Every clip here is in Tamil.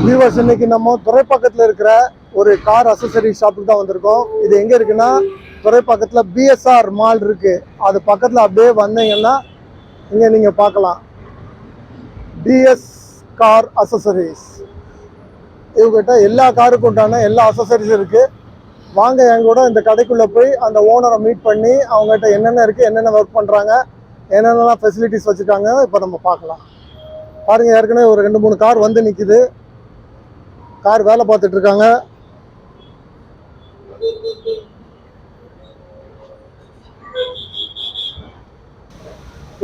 வியூவர்ஸ், இன்னைக்கு நம்ம துறைப்பாக்கத்தில் இருக்கிற ஒரு கார் அசசரி ஷாப்புக்கு தான் வந்திருக்கோம். இது எங்கே இருக்குன்னா, துறைப்பாக்கத்தில் பிஎஸ்ஆர் மால் இருக்கு. அது பக்கத்தில் அப்படியே வந்தீங்கன்னா இங்கே நீங்கள் பார்க்கலாம் டிஎஸ் கார் அசசரிஸ். இவங்ககிட்ட எல்லா காருக்கும் உண்டான எல்லா அசசரிஸும் இருக்குது. வாங்க என் கூட இந்த கடைக்குள்ளே போய் அந்த ஓனரை மீட் பண்ணி அவங்ககிட்ட என்னென்ன இருக்குது, என்னென்ன ஒர்க் பண்ணுறாங்க, என்னென்னலாம் ஃபெசிலிட்டிஸ் வச்சுருக்காங்க இப்போ நம்ம பார்க்கலாம். பாருங்கள், ஏற்கனவே ஒரு 2-3 கார் வந்து நிற்கிது. கார் வேலை பார்த்துட்டு இருக்காங்க.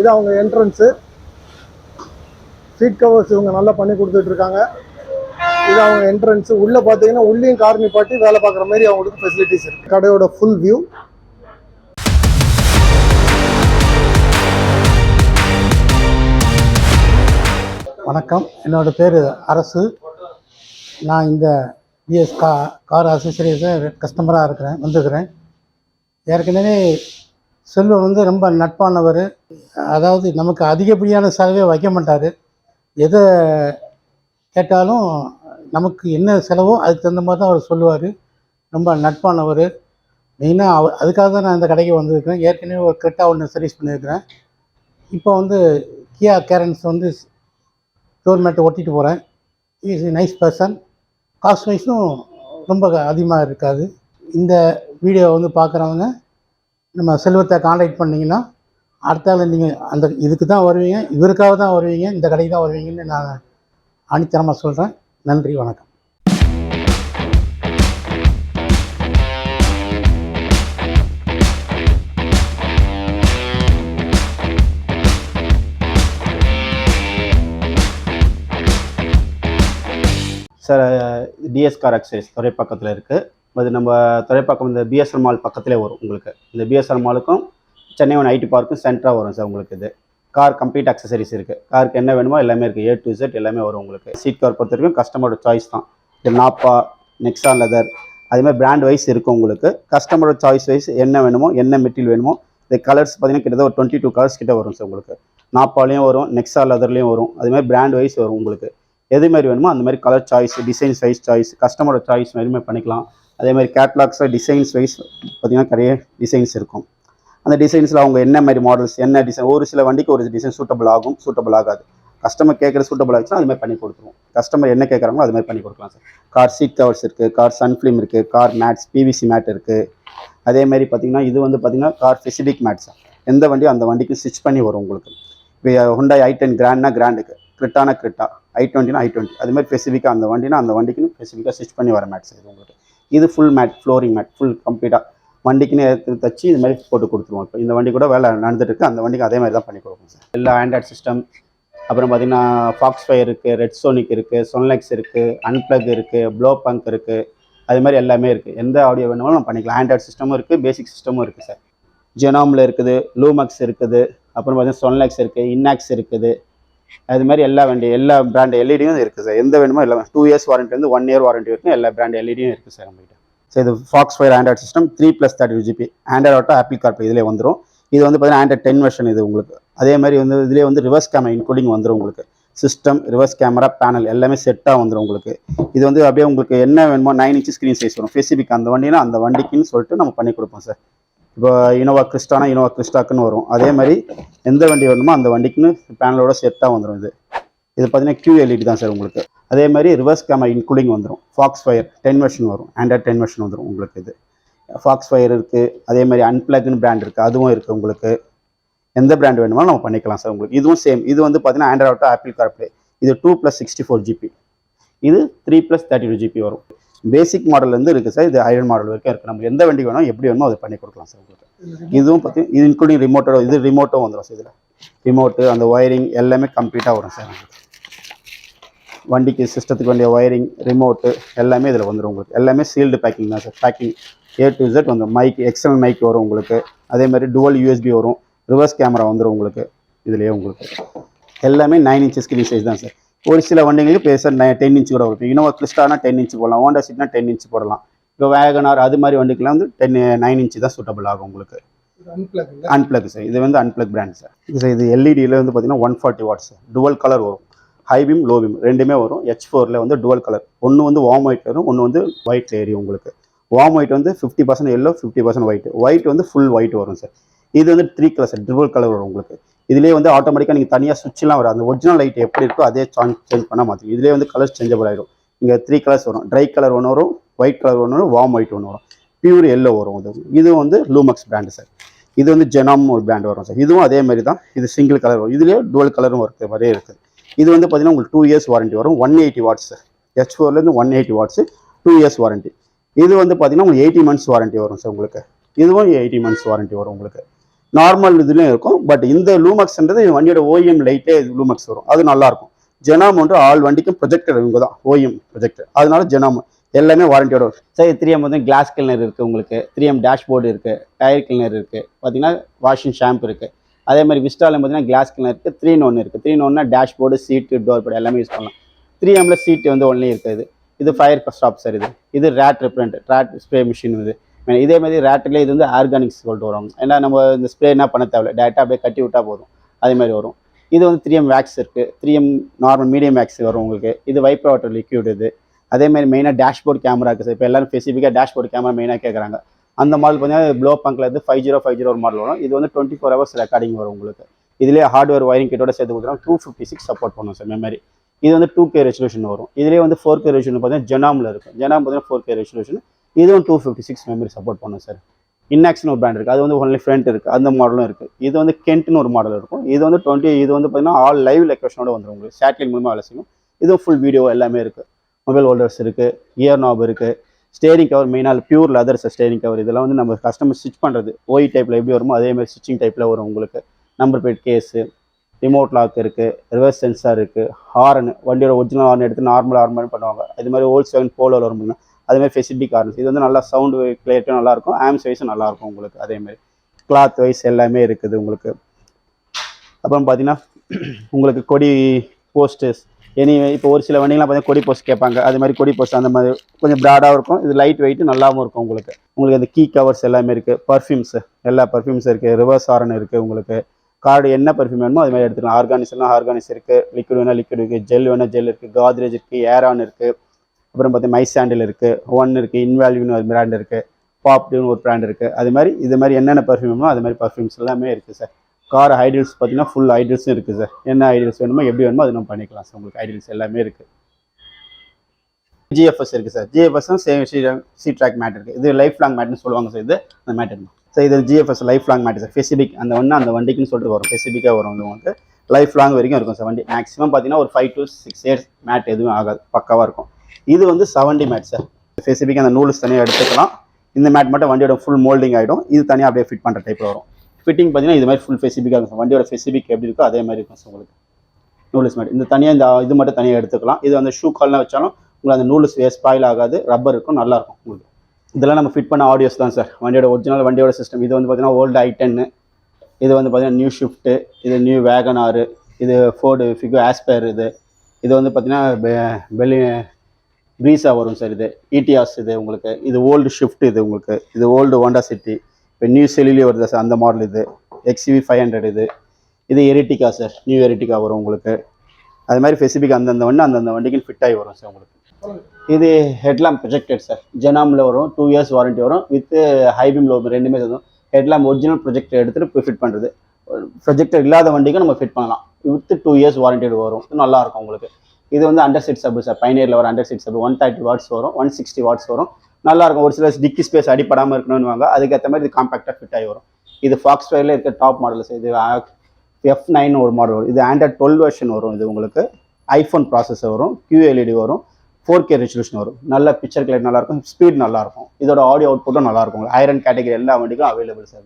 இது அவங்க என்ட்ரன்ஸு. சீட் கவர்ஸ் இவங்க நல்லா பண்ணி கொடுத்துட்டு இருக்காங்க. இது அவங்க என்ட்ரன்ஸு. உள்ளே பார்த்தீங்கன்னா உள்ளேயும் கார் நிப்பாட்டி வேலை பார்க்குற மாதிரி அவங்களுக்கு ஃபெசிலிட்டிஸ் இருக்குது. கடையோட ஃபுல் வியூ. வணக்கம், என்னோட பேர் அரசு. நான் இந்த பிஎஸ் கார் அசசரிஸை கஸ்டமராக வந்துருக்கிறேன். ஏற்கனவே செல்வம் வந்து ரொம்ப நட்பானவர். அதாவது நமக்கு அதிகப்படியான செலவே வைக்க மாட்டார். எதை கேட்டாலும் நமக்கு என்ன செலவோ அதுக்கு தகுந்த மாதிரி தான் அவர் சொல்லுவார். ரொம்ப நட்பானவர். மெயினாக அதுக்காக தான் நான் இந்த கடைக்கு வந்திருக்கிறேன். ஏற்கனவே ஒரு கிரெட்டா ஒன்று சர்வீஸ் பண்ணியிருக்கிறேன். இப்போ வந்து கியா கேரன்ஸ் வந்து டோர் மேட்டை ஒட்டிட்டு போகிறேன். Is nice person. காஸ்ட் வைஸும் ரொம்ப அதிகமாக இருக்காது. இந்த வீடியோ வந்து பார்க்குறவங்க நம்ம செல்வத்தை காண்டாக்ட் பண்ணிங்கன்னா அடுத்தால நீங்கள் அந்த இதுக்கு தான் வருவீங்க, இவருக்காக தான் வருவீங்க, இந்த கடைக்கு தான் வருவீங்கன்னு நான் ஆணித்தரமாக சொல்கிறேன். நன்றி, வணக்கம். சார், டிஎஸ் கார் அக்சசரிஸ் துறைப்பாக்கத்தில் இருக்குது. அது நம்ம துறைப்பாக்கம் இந்த பிஎஸ்ஆர் மால் பக்கத்திலே வரும். உங்களுக்கு இந்த பிஎஸ்ஆர் மாலுக்கும் சென்னை ஒன் ஐடி பார்க்கும் சென்டராக வரும் சார். உங்களுக்கு இது கார் கம்ப்ளீட் அக்சசரிஸ் இருக்குது. காருக்கு என்ன வேணுமோ எல்லாமே இருக்குது. A to Z எல்லாமே வரும் உங்களுக்கு. சீட் கவர் பொறுத்த வரைக்கும் கஸ்டமரோட சாய்ஸ் தான். இது நாப்பா, நெக்ஸான் லெதர், அதேமாதிரி பிராண்ட் வைஸ் இருக்கும் உங்களுக்கு. கஸ்டமரோட சாய்ஸ் வைஸ் என்ன வேணுமோ, என்ன மெட்டீரியல் வேணுமோ, இந்த கலர்ஸ் பார்த்தீங்கன்னா கிட்டத்தட்ட ஒரு 22 கலர்ஸ் கிட்ட வரும் சார் உங்களுக்கு. நாப்பாலையும் வரும், நெக்ஸான் லெதர்லேயும் வரும். அதுமாதிரி பிராண்ட் வைஸ் வரும் உங்களுக்கு. எது மாதிரி வேணுமோ அந்த மாதிரி colour choice, design size choice, கஸ்டமரோட சாய்ஸ் எதுவுமே பண்ணிக்கலாம். அதேமாதிரி கேட்லாக்ஸில் டிசைன்ஸ் வைஸ் பார்த்திங்கன்னா நிறைய டிசைன்ஸ் இருக்கும். அந்த டிசைன்ஸில் அவங்க என்ன மாதிரி மாடல்ஸ், என்ன டிசைன், ஒரு சில வண்டிக்கு ஒரு டிசைன் சூட்டபிள் ஆகும், சூட்டபிள் ஆகாது. கஸ்டமர் கேட்குற சூட்டபிள் ஆச்சுன்னா அதுமாதிரி பண்ணி கொடுத்துருவோம். கஸ்டமர் என்ன கேட்குறாங்களோ அது மாதிரி பண்ணி கொடுக்கலாம் சார். கார் சீட் கவர்ஸ் இருக்குது, கார் சன்ஃபிலிம் இருக்குது, கார் மேட்ஸ், பிவிசி மேட் இருக்குது. அதேமாதிரி பார்த்திங்கன்னா இது வந்து பார்த்திங்கன்னா கார் ஸ்பெசிஃபிக் மேட்ஸ். எந்த வண்டியும் அந்த வண்டிக்கு ஸ்டிச் பண்ணி வரும் உங்களுக்கு. இப்போ Hyundai i10 கிராண்ட்னா கிராண்டுக்கு, கிரிட்டானா கிரிட்டா, i20னா i20, அதுமாதிரி ஸ்பெசிஃபிக்காக அந்த வண்டினா அந்த வண்டிக்குன்னு ஸ்பெசிஃபிக்காக ஸ்டிச் பண்ணி வர மேட்ஸ் இது உங்களுக்கு. இது full mat, flooring mat, full கம்ப்ளீட்டாக வண்டிக்குன்னு தச்சு இது மாதிரி போட்டு கொடுத்துருவோம். இப்போ இந்த வண்டி கூட வேலை நடந்துட்டு இருக்குது. அந்த வண்டிக்கு அதே மாதிரி தான் பண்ணி கொடுப்போம் சார். எல்லா ஆண்ட்ராய்ட் சிஸ்டம், அப்புறம் பார்த்திங்கன்னா ஃபாக்ஸ் ஃபயர் இருக்குது, ரெட் சோனிக் இருக்குது, சொன்லெக்ஸ் இருக்குது, அன்பிளக் இருக்குது, ப்ளோ பங்க் இருக்குது. அது மாதிரி எல்லாமே இருக்குது. எந்த ஆடியோ வேணுமாலும் நம்ம பண்ணிக்கலாம். ஆண்ட்ராய்ட் சிஸ்டமும் இருக்குது, பேசிக் சிஸ்டமும் இருக்குது சார். ஜெனாமில் இருக்குது, லூமக்ஸ் இருக்குது, அப்புறம் பார்த்தீங்கன்னா சொன்லெக்ஸ் இருக்குது, இன்னாக்ஸ் இருக்குது. அது மாதிரி எல்லா எல்லா பிராண்ட் எல்இடியும் இருக்குது சார். எந்த வேணுமோ எல்லாம் 2 இயர்ஸ் வாரண்ட்டி 1 இயர் வாரண்ட்டி வரைக்கும் எல்லா பிராண்ட் எல்இடியும் இருக்குது சார் நம்மகிட்ட. ஸோ இது fox fire Android system 3+32 GB Android auto, Apple CarPlay இதிலே வந்துடும். இது வந்து பார்த்தீங்கன்னா ஆண்ட்ராய்ட் 10 வெர்ஷன் இது உங்களுக்கு. அதே மாதிரி வந்து இதிலே வந்து ரிவர்ஸ் கேமரா இன்க்ளூடிங் வந்துடும் உங்களுக்கு. சிஸ்டம், ரிவர்ஸ் கேமரா, பேனல் எல்லாமே செட்டாக வந்துடும் உங்களுக்கு. இது வந்து அப்படியே உங்களுக்கு என்ன வேணுமோ 9 inch ஸ்க்ரீன் சைஸ் வரும். ஸ்பெசிஃபிக் அந்த வண்டினா அந்த வண்டிக்குன்னு சொல்லிட்டு நம்ம பண்ணி கொடுப்போம் சார். இப்போ இனோவா கிறிஸ்டானா இனோவா கிறிஸ்டாக்குன்னு வரும். அதே மாதிரி எந்த வண்டி வேணுமோ அந்த வண்டிக்குன்னு பேனலோட செட்டாக வந்துடும். இது பார்த்தீங்கன்னா QLED தான் சார் உங்களுக்கு. அதே மாதிரி ரிவர்ஸ் கேமரா இன்க்ளூடிங் வந்துடும். ஃபாக்ஸ் ஃபயர் 10 வெர்ஷன் வரும், ஆண்ட்ராய்ட் 10 வெர்ஷன் வந்துடும் உங்களுக்கு. இது ஃபாக்ஸ் ஃபயர் இருக்குது. அதே மாதிரி அன்பிளக்னு பிராண்ட் இருக்குது, அதுவும் இருக்குது உங்களுக்கு. எந்த பிராண்ட் வேணுமாலும் நம்ம பண்ணிக்கலாம் சார் உங்களுக்கு. இதுவும் சேம். இது வந்து பார்த்தீங்கன்னா ஆண்ட்ராய்ட் ஆட்டோ, ஆப்பிள் கார்ப்ளே. இது 2+64 GB, இது 3+32 GB வரும். பேசிக் மாடல்லேருந்து இருக்குது சார். இது ஹையர் மாடல் வரைக்கும் இருக்குது. நம்ம எந்த வண்டி வேணும், எப்படி வேணுமோ அதை பண்ணி கொடுக்கலாம் சார் உங்களுக்கு. இதுவும் பார்த்தீங்கன்னா இது இன்க்ளூடிங் ரிமோட்டோட, இது ரிமோட்டும் வந்துடும் சார். இதில் ரிமோட்டு, அந்த ஒயரிங் எல்லாமே கம்ப்ளீட்டாக வரும் சார் உங்களுக்கு. வண்டிக்கு சிஸ்டத்துக்கு வேண்டிய ஒயரிங், ரிமோட்டு எல்லாமே இதில் வந்துடும் உங்களுக்கு. எல்லாமே சீல்டு பேக்கிங் தான் sir. Packing A to Z வந்துடும். மைக், எக்ஸ்டர்னல் மைக் வரும் உங்களுக்கு. அதே மாதிரி டுவல் USB வரும். ரிவர்ஸ் கேமரா வந்துடும் உங்களுக்கு. இதுலேயே உங்களுக்கு எல்லாமே 9 inch ஸ்க்ரீன் சைஸ் தான் சார். ஒரு சில வண்டிங்களுக்கு பேச 10 inch கூட வரும். இனோவா கிறிஸ்டானா 10 inch போடலாம், ஹோண்டா சிட்னா 10 inch போடலாம். இப்போ வேகனார் அது மாதிரி வண்டிக்கெலாம் வந்து 9 inch தான் சூட்டபிள் ஆகும் உங்களுக்கு. Unplugged sir. இது வந்து அன்பிளக் பிராண்ட் சார். இது சார் இது எல்இடியில் வந்து பார்த்தீங்கன்னா 140 வாட்ஸ் டுவல் கலர் வரும். ஹை பீம் லோ பீம் ரெண்டுமே வரும். H4ல வந்து டுவல் கலர், ஒன்று வந்து வார்ம் ஒயிட் வரும், ஒன்று வந்து ஒயிட் எரியும் உங்களுக்கு. வார்ம் ஒயிட் வந்து 50% எல்லோ 50% ஒயிட், ஒயிட் வந்து ஃபுல் ஒயிட் வரும் சார். இது வந்து 3 கலர் சார், டுவல் கலர் வரும் உங்களுக்கு. இதுலேயே வந்து ஆட்டோமேட்டிக்காக நீங்கள் தனியாக சுவிட்ச்லாம் வரும், அந்த ஒரிஜினல் லைட் எப்படி இருக்கோ அதே சேஞ்ச் பண்ணால் மாற்றிடும். இதுலேயே வந்து கலர்ஸ் சேஞ்சபிள் ஆகிடும். இங்கே 3 கலர்ஸ் வரும், ட்ரை கலர் ஒன்று வரும், ஒயிட் கலர் ஒன்று வரும், வார்ம் ஒயிட் ஒன்று வரும், பியூர் எல்லோ வரும். இது வந்து லூமக்ஸ் பிராண்டு சார். இது வந்து ஜெனாம் ஒரு பிராண்ட் வரும் சார். இதுவும் அதே மாதிரி தான், இது சிங்கிள் கலர் வரும், இதுலேயே டுவல் கலரும் இருக்குது, மாதிரியே இருக்குது. இது வந்து பார்த்தீங்கன்னா உங்களுக்கு 2 இயர்ஸ் வாரண்டி வரும், 180 வாட்ஸ் சார். H4லேருந்து 180 வாட்ஸ், 2 இயர்ஸ் வாரண்டி. இது வந்து பார்த்தீங்கன்னா உங்களுக்கு 80 மந்த்ஸ் வாரண்டி வரும் சார் உங்களுக்கு. இதுவும் 80 மந்த்ஸ் வாரண்டி வரும் உங்களுக்கு. நார்மல் இதுலேயும் இருக்கும், பட் இந்த லூமக்ஸ்ன்றது வண்டியோட ஓஎம் லைட்டே லூமக்ஸ் வரும், அது நல்லாயிருக்கும். ஜெனாம் வந்து ஆல் வண்டிக்கும் ப்ரொஜெக்டர் இவங்க தான் ஓஎம் ப்ரொஜெக்டர், அதனால ஜெனாம் எல்லாமே வாரண்டியோட வரும் சார். 3M வந்து கிளாஸ் கிளீனர் இருக்குது உங்களுக்கு, 3M டேஷ்போர்டு இருக்குது, டயர் கிளீனர் இருக்குது, பார்த்தீங்கன்னா வாஷிங் ஷாம்பு இருக்குது. அதே மாதிரி விஸ்டாவில் பார்த்தீங்கன்னா கிளாஸ் கிளீனர் இருக்குது, 3-in-1 இருக்குது. 3-in-1 டேஷ்போர்டு, சீட்டு, டோர் பேட் எல்லாமே யூஸ் பண்ணலாம். 3Mல சீட்டு வந்து ஒன்லி இருக்குது. இது ஃபயர் ஸ்டாப் சார். இது ரேட் ரிப்ரண்ட், ரேட் ஸ்ப்ரே மிஷின். இதே மாதிரி ரேட்டில் இது வந்து ஆர்கானிக்ஸ் சொல்லிட்டு வருவாங்க, ஏன்னா நம்ம இந்த ஸ்ப்ரே என்ன பண்ண தேவையில்ல, டேரெக்டாக அப்படியே கட்டி விட்டால் போதும், அதே மாதிரி வரும். இது வந்து 3M வேக்ஸ் இருக்குது, 3M நார்மல் மீடியம் வேக்ஸ் வரும் உங்களுக்கு. இது வைப்பர் வாட்டர் லிக்யூட். இது அதே மாதிரி மெயினாக டேஷ்போர்ட் கேமரா இருக்குது சார். இப்போ எல்லாரும் ஸ்பெசிஃபிக்காக டேஷ்போர்ட் கேமரா மெயினாக கேட்குறாங்க. அந்த மாடல் பார்த்தீங்கன்னா ப்ளோ பங்கில் இருந்து 5050 ஒரு மாடல் வரும். இது வந்து 24 hours ரெக்கார்டிங் வரும் உங்களுக்கு. இதுலேயே ஹார்ட்வேர் ஒயரிங் கிட்டோட சேர்த்து கொடுக்குறோம். 256 சப்போர்ட் பண்ணும் சார் மெமரி. இது வந்து 2K ரெசல்யூஷன் வரும். இதுலேயே வந்து 4K ரெசல்யூஷன் பார்த்தீங்கன்னா ஜெனாமில் இருக்கும். ஜெனாம் பார்த்தீங்கன்னா 4K ரெசல்யூஷன். இதுவும் 256 மெமரி சப்போர்ட் பண்ணும் சார். இன்னாக்ஸ்னு ஒரு பிராண்ட் இருக்குது, அது வந்து ஒன்லி ஃப்ரண்ட் இருக்குது, அந்த மாடலும் இருக்குது. இது வந்து கென்ட்னு ஒரு மாடல் இருக்கும். இது வந்து இது வந்து பார்த்தீங்கன்னா ஆல் லைவ் லொக்கேஷனோட வந்துடும் உங்களுக்கு. சேட்டலைட் மூலமாக வேலை செய்யும். இதுவும் ஃபுல் வீடியோ எல்லாமே இருக்குது. மொபைல் ஹோல்டர்ஸ் இருக்குது, இயர் நாப் இருக்குது, ஸ்டேரிங் கவர் மெயினாக பியூர் லெதர் ஸ்டேரிங் கவர். இதெல்லாம் வந்து நம்ம கஸ்டமர் ஸ்டிச் பண்ணுறது OE டைப்பில் எப்படி வருமோ அதே மாதிரி ஸ்டிச்சிங் டைப்பில் வரும் உங்களுக்கு. Number plate case, remote lock இருக்குது, ரிவர்ஸ் சென்சார் இருக்குது, ஹார்ன் வண்டியோட ஒரிஜினல் ஹார்ன் எடுத்து நார்மல் ஹார்ன் பண்ணுவாங்க. அது மாதிரி Volkswagen போலோவில் வரும், அதேமாதிரி ஃபெசிலிட்டி ஹார்ன்ஸ். இது வந்து நல்லா சவுண்டு கிளியரிட்டும் நல்லாயிருக்கும், ஆம்ஸ் வைஸும் நல்லாயிருக்கும் உங்களுக்கு. அதேமாதிரி கிளாத் வைஸ் எல்லாமே இருக்குது உங்களுக்கு. அப்புறம் பார்த்தீங்கன்னா உங்களுக்கு கொடி போஸ்டர்ஸ் இப்போ ஒரு சில வண்டிகள்லாம் பார்த்தீங்கன்னா கொடி போஸ்ட் கேட்பாங்க, அது மாதிரி கொடி போஸ்ட் அந்த மாதிரி கொஞ்சம் ப்ராடாகவும் இருக்கும். இது லைட் வெயிட்டு நல்லாவும் இருக்கும் உங்களுக்கு. உங்களுக்கு அந்த கீ கவர்ஸ் எல்லாமே இருக்குது. பர்ஃப்யூம்ஸ் எல்லா பர்ஃப்யூம்ஸ் இருக்குது, ரிவர்ஸ் ஹார்ன் இருக்குது உங்களுக்கு. கார்டு என்ன பர்ஃப்யூம் வேணுமோ அது மாதிரி எடுத்துக்கலாம். ஆர்கானிக்ஸ்லாம் ஆர்கானிக்ஸ் இருக்குது, லிக்விட் வேணால் லிக்விட் இருக்குது, ஜெல் வேணால் ஜெல் இருக்குது, காத்ரேஜ் இருக்குது, ஏரான் இருக்குது. அப்புறம் பார்த்தீங்கன்னா மை சாண்டில் இருக்குது, ஒன் இருக்குது, இன்வால்யூன்னு ஒரு பிராண்ட் இருக்குது, பாப்டின்னு ஒரு பிராண்ட் இருக்குது. அது மாதிரி இது மாதிரி என்னென்ன பர்ஃப்யூம் வேணுமோ அது மாதிரி பர்ஃப்யூம்ஸ் எல்லாமே இருக்குது சார். கார் ஐடியல்ஸ் பார்த்தீங்கன்னா ஃபுல் ஐடியல்ஸும் இருக்குது சார். என்ன ஐடியல்ஸ் வேணுமோ எப்படி வேணுமோ அது நம்ம பண்ணிக்கலாம் சார். உங்களுக்கு ஐடியல்ஸ் எல்லாமே இருக்குது. GFS இருக்குது சார். GFSம் சி ட்ராக் மேட் இருக்குது. இது லைஃப் லாங் மேட்னு சொல்லுவாங்க சார். இது அந்த மேட் இருக்கும் சார். இது GFS life long mat sir. Specific அந்த வண்டிக்குன்னு சொல்லிட்டு வரும், ஸ்பெசிஃபிக்காக வரும். உங்களுக்கு லைஃப் லாங் வரைக்கும் இருக்கும் சார் வண்டி. மேக்ஸிமம் பார்த்தீங்கன்னா ஒரு 5 to 6 years மேட் எதுவும் ஆகாது, பக்காவாக இருக்கும். இது வந்து 70 மேட் சார். ஸ்பெசிஃபிக்காக அந்த நூல்ஸ் தனியாக எடுத்துக்கலாம். இந்த மேட் மட்டும் வண்டியோட ஃபுல் மோல்டிங் ஆகிடும். இது தனியாக அப்படியே ஃபிட் பண்ணுற டைப்பில் வரும். ஃபிட்டிங் பார்த்தீங்கன்னா இது மாதிரி ஃபுல் ஸ்பெசிஃபிக்காக இருக்கும். வண்டியோட ஸ்பெசிஃபிக் எப்படி இருக்கோ அதே மாதிரி இருக்கும் சார் உங்களுக்கு. நூல்ஸ் மேட் இந்த தனியாக இந்த இது மட்டும் தனியாக எடுத்துக்கலாம். இது அந்த ஷூ கால்லாம் வச்சாலும் உங்களுக்கு அந்த நூல்ஸ் ஸ்பாயில் ஆகாது, ரப்பர் இருக்கும், நல்லாயிருக்கும் உங்களுக்கு. இதெல்லாம் நம்ம ஃபிட் பண்ண ஆடியோஸ் தான் சார். வண்டியோட ஒரிஜினல் வண்டியோட சிஸ்டம். இது வந்து பார்த்தீங்கன்னா ஓல்டு i10, இது வந்து பார்த்தீங்கன்னா நியூ ஷிஃப்ட்டு, இது நியூ வேகனாரு, இது ஃபோர்டு ஃபிகோ ஆஸ்பயர். இது வந்து பார்த்தீங்கன்னா ப்ரீஸா வரும் சார். இது ETIAS. இது உங்களுக்கு இது ஓல்டு ஷிஃப்ட். இது உங்களுக்கு இது ஓல்டு ஹோண்டா சிட்டி. இப்போ நியூ செல்லிலே வருது சார் அந்த மாடல். இது XUV 500. இது எரிட்டிகா சார், நியூ எரிட்டிகா வரும் உங்களுக்கு. அது மாதிரி ஸ்பெசிஃபிக் அந்தந்த வண்டிக்கு ஃபிட் ஆகி வரும் சார் உங்களுக்கு. இது ஹெட்லாம்ப் ப்ரொஜெக்டட் சார். ஜெனாமில் வரும், 2 years வாரண்டி வரும். வித் ஹைபீம் லோ ரெண்டுமே வரும். ஹெட்லாம்ப் ஒரிஜினல் ப்ரொஜெக்டர் எடுத்துகிட்டு ஃபிட் பண்ணுறது. ப்ரொஜெக்டர் இல்லாத வண்டிக்கும் நம்ம ஃபிட் பண்ணலாம். வித் 2 years வாரண்டி வரும். நல்லாயிருக்கும் உங்களுக்கு. இது வந்து அண்டர் சீட் சப் சார். பைனியரில் வர அண்டர் சீட் சப் 130 watts வரும், 160 watts வரும். நல்லாயிருக்கும். ஒரு சில டிக்கி ஸ்பேஸ் அடிப்படாமல் இருக்கணும்னுவாங்க, அதுக்கேற்ற மாதிரி இது காம்பேக்டாக ஃபிட் ஆகி வரும். இது ஃபாக்ஸ்வேரில் இருக்க டாப் மாடல்ஸ். இது F9 ஒரு மாடல் வரும். இது Android 12 வெர்ஷன் வரும். இது உங்களுக்கு ஐஃபோன் ப்ராசஸர் வரும், QLED வரும், 4K ரெசல்யூஷன் வரும். நல்ல பிக்சர் கிளியர் நல்லாயிருக்கும், ஸ்பீட் நல்லாயிருக்கும். இதோட ஆடியோ அவுட்புட்டும் நல்லாயிருக்கும். ஐரன் கேட்டகரி எல்லா வண்டிக்கும் அவைலபிள் சார்.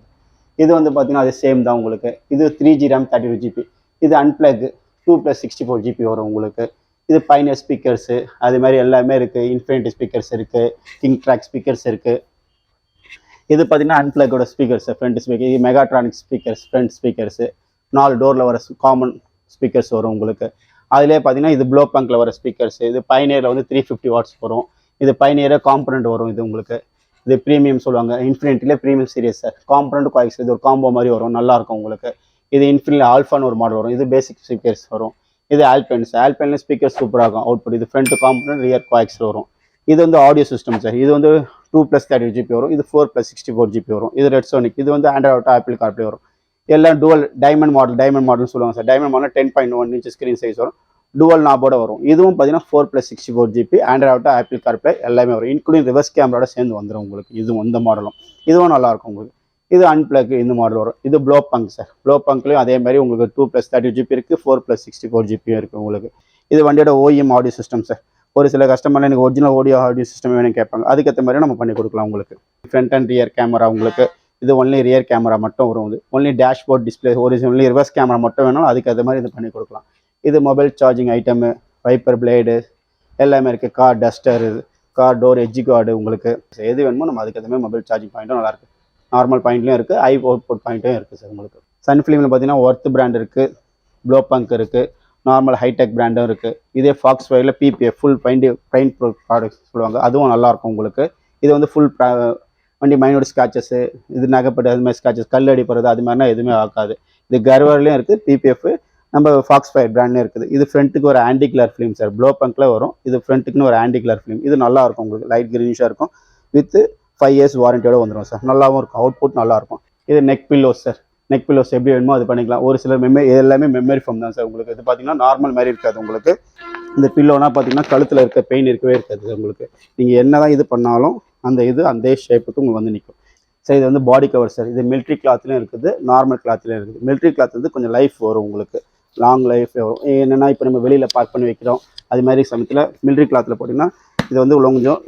இது வந்து பார்த்தீங்கன்னா அது சேம் தான் உங்களுக்கு. இது 3G RAM 32 GB. இது அன்பிளக் 2+64 GB வரும் உங்களுக்கு. இது பைனியர் ஸ்பீக்கர்ஸு அது மாதிரி எல்லாமே இருக்குது. இன்ஃபினிட்டி ஸ்பீக்கர்ஸ் இருக்குது, கிங் ட்ராக் ஸ்பீக்கர்ஸ் இருக்குது. இது பார்த்தீங்கன்னா அன்பிளக்கோட ஸ்பீக்கர்ஸ், ஃப்ரண்ட் ஸ்பீக்கர். இது மெகாட்ரானிக் ஸ்பீக்கர்ஸ், ஃப்ரண்ட் ஸ்பீக்கர்ஸு. 4 டோரில் வர காமன் ஸ்பீக்கர்ஸ் வரும் உங்களுக்கு. அதிலே பார்த்தீங்கன்னா இது ப்ளோ பங்கில் வர ஸ்பீக்கர்ஸ். இது பைனியரில் வந்து 350 watts வரும். இது பைனியரே காம்பனண்ட் வரும். இது உங்களுக்கு இது ப்ரீமியம் சொல்லுவாங்க. இன்ஃபினிட்டிலே ப்ரீமியம் சீரியஸ் சார். காம்பனண்ட் குவாய்ஸ் இது ஒரு காம்போ மாதிரி வரும், நல்லாயிருக்கும் உங்களுக்கு. இது இன்ஃபினிட்டி ஆல்ஃபான்னு ஒரு மாடல் வரும். இது பேசிக் ஸ்பீக்கர்ஸ் வரும். இது ஆல்பைன் சார். ஆல்பைன்ல ஸ்பீக்கர் சூப்பராக இருக்கும் அவுட்புட். இது ஃப்ரண்ட் காம்பனன்ட், ரியர் கோஆக்ஸில் வரும். இது வந்து ஆடியோ சிஸ்டம் சார். இது வந்து 2+32 GB வரும். இது 4+64 GB வரும். இது ரெட் சோனிக். இது வந்து ஆண்ட்ராய்ட் ஆப்பிள் கார்ப்ளே வரும். எல்லாம் டுவல் டைமண்ட் மாடல் சொல்லுவாங்க sir. Diamond model 10.1 inch screen size வரும். டுவல் நாபோட வரும். இதுவும் பார்த்தீங்கன்னா 4+64 GB ஆண்ட்ராய்ட் ஆப்பிள் கார்ப்ளே எல்லாமே வரும். இன்க்ளூடிங் ரிவர்ஸ் கேமராவோட சேர்ந்து வந்துடும் உங்களுக்கு. இதுவும் இந்த மாடலும் இதுவும் நல்லாயிருக்கும் உங்களுக்கு. இது அன்பிளக் இந்த மாடல் வரும். இது ப்ளோ பங்க் சார். ப்ளோ பங்க்லையும் அதே மாதிரி உங்களுக்கு 2+30 GB இருக்குது, 4+64 GB இருக்குது உங்களுக்கு. இது வண்டியோட OEM ஆடியோ சிஸ்டம் சார். ஒரு சில கஸ்டமர்லாம் எனக்கு ஒரிஜினல் ஆடியோ சிஸ்டம் வேணும் கேட்பாங்க. அதுக்கேற்ற மாதிரி நம்ம பண்ணி கொடுக்கலாம் உங்களுக்கு. ஃப்ரண்ட் அண்ட் ரியர் கேமரா உங்களுக்கு. இது ஒன்லி ரியர் கேமரா மட்டும் வரும். இது ஒன்லி டேஷ்போர்ட் டிஸ்பிளே, ஒரு ஒன்லி ரிவர்ஸ் கேமரா மட்டும் வேணும். அதுக்கேற்ற மாதிரி இது பண்ணி கொடுக்கலாம். இது mobile charging item, wiper blade எல்லாமே இருக்குது. Car duster, car door edge guard உங்களுக்கு எது வேணுமோ நம்ம அதுக்கேற்ற மாதிரி மொபைல் சார்ஜிங் பாயிண்ட்டும் நல்லாயிருக்கு. நார்மல் பாயிண்ட்லையும் இருக்குது, ஐ அவுட்புட் பாயிண்ட்டும் இருக்குது சார் உங்களுக்கு. சன்ஃபிலிமில் பார்த்தீங்கன்னா ஒர்த் பிராண்ட் இருக்குது, ப்ளோ பங்க் இருக்குது, நார்மல் ஹைடெக் பிராண்டும் இருக்குது. இதே ஃபாக்ஸ் ஃபயரில் PPF ஃபுல் பெயிண்ட் ப்ராடக்ட்ஸ் சொல்லுவாங்க. அதுவும் நல்லாயிருக்கும் உங்களுக்கு. இது வந்து ஃபுல் வண்டி மைனோட ஸ்க்ராச்சஸ்ஸு, இது நகைப்பட்டு அது மாதிரி ஸ்க்ராச்சஸ், கல் அடிப்படுறது அது மாதிரினா எதுவுமே ஆகாது. இது கர்வர்லேயும் இருக்குது, PPF நம்ம ஃபாக்ஸ் ஃபயர் பிராண்ட்லேயும் இருக்குது. இது ஃப்ரண்ட்டுக்கு ஒரு ஆன்டி கிளர் ஃபிலிம் சார். ப்ளோ பங்க்கில் வரும். இது ஃப்ரண்ட்டுக்குன்னு ஒரு ஆன்டி கிளர் ஃபிலிம். இது நல்லாயிருக்கும் உங்களுக்கு. லைட் க்ரீனிஷாக இருக்கும். வித் 5 years வாரண்டியோட வந்துடும் சார். நல்லாவும் இருக்கும். அவுட்புட் நல்லாயிருக்கும். இது neck pillows sir. Neck pillows எப்படி வேணுமோ அது பண்ணிக்கலாம். ஒரு சில எல்லாமே மெமரி ஃபோம் தான் சார் உங்களுக்கு. இது பார்த்தீங்கன்னா நார்மல் மாதிரி இருக்காது உங்களுக்கு. இந்த பில்லோனா பார்த்தீங்கன்னா கழுத்தில் இருக்க பெயின் இருக்கவே இருக்காது சார் உங்களுக்கு. நீங்கள் என்ன தான் இது பண்ணாலும் அந்த ஷேப்புக்கு உங்களுக்கு வந்து நிற்கும் சார். இது வந்து பாடி கவர் சார். இது மிலிட்ரி கிளாத்லையும் இருக்குது, நார்மல் கிளாத்லையும் இருக்குது. மிலிட்ரி கிளாத் வந்து கொஞ்சம் லைஃப் வரும் உங்களுக்கு, லாங் லைஃப் வரும். என்னென்னா இப்போ நம்ம வெளியில் பார்க் பண்ணி வைக்கிறோம், அது மாதிரி சமயத்தில் மிலிட்ரி கிளாத்தில் போட்டிங்கன்னா இது வந்து கொஞ்சம்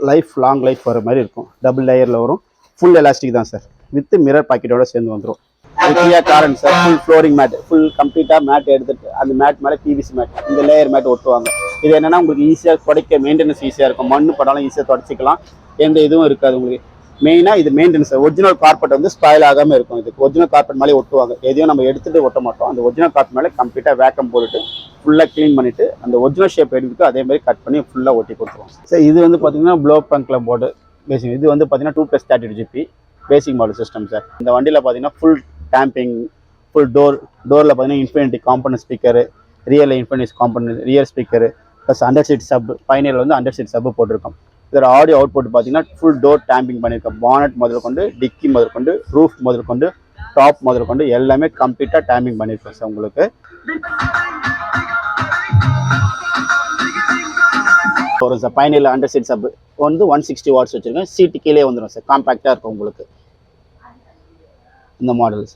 லாங் லைஃப் வர மாதிரி இருக்கும். டபுள் லேயரில் வரும். ஃபுல் எலாஸ்டிக் தான் சார். வித் மிரர் பாக்கெட்டோட சேர்ந்து வந்துடும். Kia Carens sir. Full flooring mat, full கம்ப்ளீட்டாக மேட் எடுத்துட்டு அந்த மேட் மேலே PVC மேட், இந்த லேயர் மேட் ஒட்டுவாங்க. இது என்னென்னா உங்களுக்கு ஈஸியாக துடைக்க, மெயின்டெனன்ஸ் ஈஸியாக இருக்கும். மண் படாலும் ஈஸியாக துடைச்சிக்கலாம். எந்த இதுவும் இருக்காது உங்களுக்கு. மெயினாக இது மெயின்டெனன்ஸ். ஒரிஜினல் கார்பெட் வந்து ஸ்பாயில் ஆகாமல் இருக்கும். இதுக்கு ஒரிஜினல் கார்பெட் மேலே ஒட்டுவாங்க. எதையும் நம்ம எடுத்துகிட்டு ஒட்ட மாட்டோம். அந்த ஒரிஜினல் கார்பெட் மேலே கம்ப்ளீட்டாக வேக்கம் போட்டுட்டு ஃபுல்லாக க்ளீன் பண்ணிவிட்டு அந்த ஒரிஜினல் ஷேப் எடுத்துட்டு அதே மாதிரி கட் பண்ணி ஃபுல்லாக ஒட்டி கொடுத்துருவோம் சார். இது வந்து பார்த்தீங்கன்னா ப்ளோ பங்க்ல போர்டு பேசிக். இது வந்து பார்த்தீங்கன்னா 2+32 GB basic model system sir. இந்த வண்டியில் பார்த்தீங்கன்னா ஃபுல் டேம்பிங், ஃபுல் டோரில் பார்த்தீங்கன்னா infinity component speaker, rear infinity component rear speaker plus under seat sub. பைனியரில் வந்து அண்டர் சீட் சப்பு போட்டிருக்கோம். இதோட ஆடியோ அவுட்புட் பார்த்தீங்கன்னா ஃபுல் டோர் டேம்பிங் பண்ணியிருக்கோம். பானட் முதல் கொண்டு, டிக்கி முதல் கொண்டு, ரூஃப் முதல் கொண்டு, டாப் முதல் கொண்டு எல்லாமே கம்ப்ளீட்டாக டேம்பிங் பண்ணியிருக்கோம் சார் உங்களுக்கு. வரும் சார். பைனியரில் அண்டர் சீட் சப் வந்து 160 watts வச்சுருக்கேன். சீட்டு கீழே வந்துடும் சார். காம்பேக்டாக இருக்கும் உங்களுக்கு இந்த மாடல்.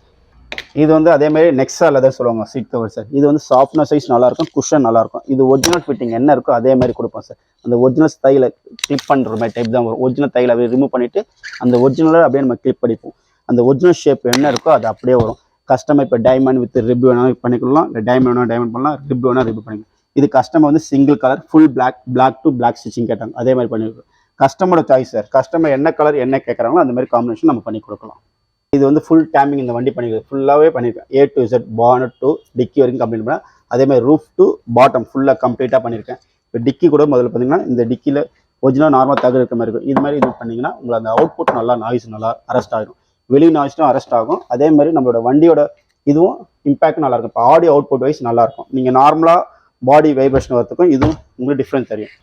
இது வந்து அதேமாதிரி நெக்ஸா லெதர் சொல்லுவாங்க சீட் கவர் சார். இது வந்து சாஃப்ட்னர் சைஸ் நல்லாயிருக்கும், குஷன் நல்லாயிருக்கும். இது ஒரிஜினல் ஃபிட்டிங் என்ன இருக்கோ அதே மாதிரி கொடுப்போம் சார். அந்த ஒரிஜினல் தையில் கிளிப் பண்ணுற மாதிரி டைப் தான் வரும். ஒரிஜினல் தையில் அப்படியே ரிமூவ் பண்ணிவிட்டு அந்த ஒரிஜினலாக அப்படியே நம்ம கிளிப் பண்ணிப்போம். அந்த ஒரிஜினல் ஷேப் என்ன இருக்கோ அது அப்படியே வரும். கஸ்டமர் இப்போ டைமண்ட் வித் ரிப் வேணாலும் பண்ணிக்கலாம், இல்லை டைமண்ட் வேணால் டைமண்ட் பண்ணலாம், ரிப் வேணால் ரிப் பண்ணிக்கலாம். இது கஸ்டமர் வந்து single colour full black to black stitching கேட்டாங்க. அதே மாதிரி பண்ணிருக்கோம். கஸ்டமரோட சாய்ஸ் சார். கஸ்டமர் என்ன கலர் என்ன கேட்குறாங்களோ அந்த மாதிரி காம்பினேஷன் நம்ம பண்ணி கொடுக்கலாம். இது வந்து ஃபுல் டேம்பிங் இந்த வண்டி பண்ணிருக்கு. ஃபுல்லாகவே பண்ணியிருக்கேன். A to Z, bonnet to dickey வரைக்கும் கம்ப்ளீட் பண்ணேன். அதேமாதிரி ரூஃப் டு பாட்டம் ஃபுல்லாக கம்ப்ளீட்டாக பண்ணியிருக்கேன். இப்போ டிக்கி கூட முதல்ல பார்த்தீங்கன்னா இந்த டிக்கியில் ஒரிஜினல் நார்மல் தகவல் இருக்க மாதிரி இருக்கும். இது மாதிரி இது பண்ணிங்கன்னா உங்களுக்கு அந்த அவுட்புட் நல்லா நாய்ஸ் நல்லா அரெஸ்ட் ஆகிடும். வெளி நாய்ஸும் அரெஸ்ட் ஆகும். அதே மாதிரி நம்மளோட வண்டியோட இதுவும் இம்பேக்ட் நல்லாயிருக்கும். இப்போ ஆடியோ அவுட்புட் வைஸ் நல்லாயிருக்கும். நீங்கள் நார்மலாக பாடி வைப்ரேஷன் வரதுக்கும் இதுவும் உங்களுக்கு டிஃப்ரென்ஸ் தெரியும்.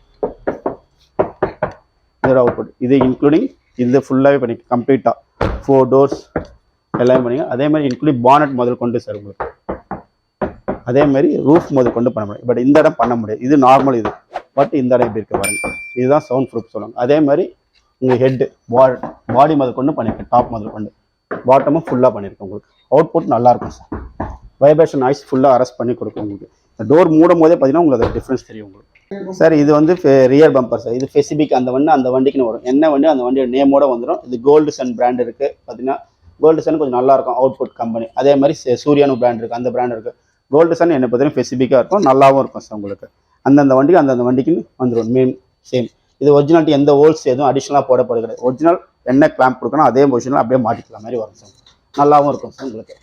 இதோட அவுட்புட் இது இன்க்ளூடிங் இது ஃபுல்லாகவே பண்ணி கம்ப்ளீட்டாக 4 doors எல்லாமே பண்ணிங்க. அதே மாதிரி இன்க்ளூடிங் பானட் முதல் கொண்டு சார் உங்களுக்கு. அதே மாதிரி ரூஃப் முதல் கொண்டு பண்ண முடியும். பட் இந்த இடம் பண்ண முடியாது. இது நார்மல் இது. பட் இந்த இடம் இப்படி இருக்க பாருங்க. இதுதான் சவுண்ட் ப்ரூஃப் சொல்லுவாங்க. அதே மாதிரி உங்கள் ஹெட்டு பாடி முதல் கொண்டு பண்ணியிருக்கேன். டாப் முதல் கொண்டு பாட்டமும் ஃபுல்லாக பண்ணியிருக்கேன். உங்களுக்கு அவுட்புட் நல்லாயிருக்கும் சார். வைப்ரேஷன் நாய்ஸ் ஃபுல்லாக அரெஸ்ட் பண்ணி கொடுக்கும் உங்களுக்கு. டோர் மூடும் போதே பார்த்தீங்கன்னா உங்களுக்கு அது டிஃப்ரென்ஸ் தெரியும் உங்களுக்கு. சார் இது வந்து ரியர் பம்பர் சார். இது ஸ்பெசிபிக் அந்த வண்டிக்குன்னு வரும். என்ன வண்டி அந்த வண்டியோட நேமோட வந்துடும். இது கோல்டு சன் பிராண்ட் இருக்குது. பார்த்தீங்கன்னா கோல்டு சன் கொஞ்சம் நல்லாயிருக்கும் அவுட்புட் கம்பெனி. அதே மாதிரி சூர்யானு பிராண்ட் இருக்குது. அந்த பிராண்ட் இருக்குது. கோல்டு சன் என்ன பார்த்தீங்கன்னா ஸ்பெசிஃபிக்காக இருக்கும், நல்லாவும் இருக்கும் சார் உங்களுக்கு. அந்தந்த வண்டிக்குன்னு வந்துடும் மெயின் சேம். இது ஒரிஜினாலிட்டி எந்த ஹோல்ஸ் எதுவும் அடிஷ்னலாக போடப்படுது கிடையாது. ஒரிஜினல் என்ன கிளாம்ப் கொடுக்கணும் அதே பொசிஷனில் அப்படியே மாட்டிக்கலாம் மாதிரி வரும் சார். நல்லாவும் இருக்கும் சார் உங்களுக்கு.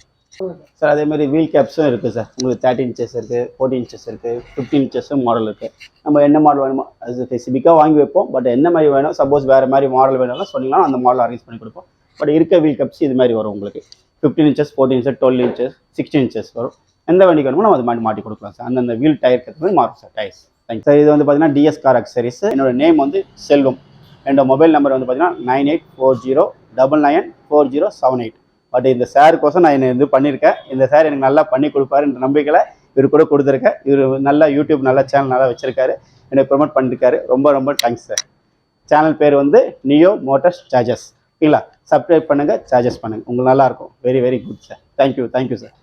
சார் அதே மாதிரி வீல் கேப்ஸும் இருக்குது சார். உங்களுக்கு 30 inches இருக்குது, 40 inches இருக்குது, 15 inches மாடல் இருக்குது. நம்ம என்ன மாடல் வேணுமோ அது ஸ்பெசிஃபிக்காக வாங்கி வைப்போம். பட் என்ன மாதிரி வேணும், சப்போஸ் வேறு மாதிரி மாடல் வேணும்னா சொன்னீங்கன்னா அந்த மாடல் அரேஞ்ச் பண்ணி கொடுப்போம். பட் இருக்க வீல் கேப்ஸ் இது மாதிரி வரும் உங்களுக்கு. 15 inches, 14 inches, 12 inches, 16 inches வரும். எந்த வண்டிக்கு வேணுமோ நம்ம அது மாதிரி மாட்டி கொடுக்கலாம் சார். அந்தந்த வீல் டயருக்கு ஏற்ற மாதிரி மாறும் சார் டயர்ஸ். Thanks sir. இது வந்து பார்த்தீங்கன்னா டிஎஸ் கார் அக்சரிஸ். என்னோட நேம் வந்து செல்வம். என்னோட மொபைல் நம்பர் வந்து பார்த்தீங்கன்னா 9840994078. பட் இந்த சாருக்கோசம் நான் இது பண்ணியிருக்கேன். இந்த சார் எனக்கு நல்லா பண்ணி கொடுப்பாருன்ற நம்பிக்கையில் இவர் கூட கொடுத்துருக்கேன். இவர் நல்லா யூடியூப் நல்ல சேனல் நல்லா வச்சிருக்காரு, என்னை ப்ரொமோட் பண்ணிருக்காரு. ரொம்ப ரொம்ப தேங்க்ஸ் சார். சேனல் பேர் வந்து நியோ மோட்டார்ஸ் சார்ஜஸ். ஓகேங்களா? சப்ஸ்கிரைப் பண்ணுங்கள், சார்ஜஸ் பண்ணுங்கள், உங்களுக்கு நல்லாயிருக்கும். Very very good sir. Thank you sir.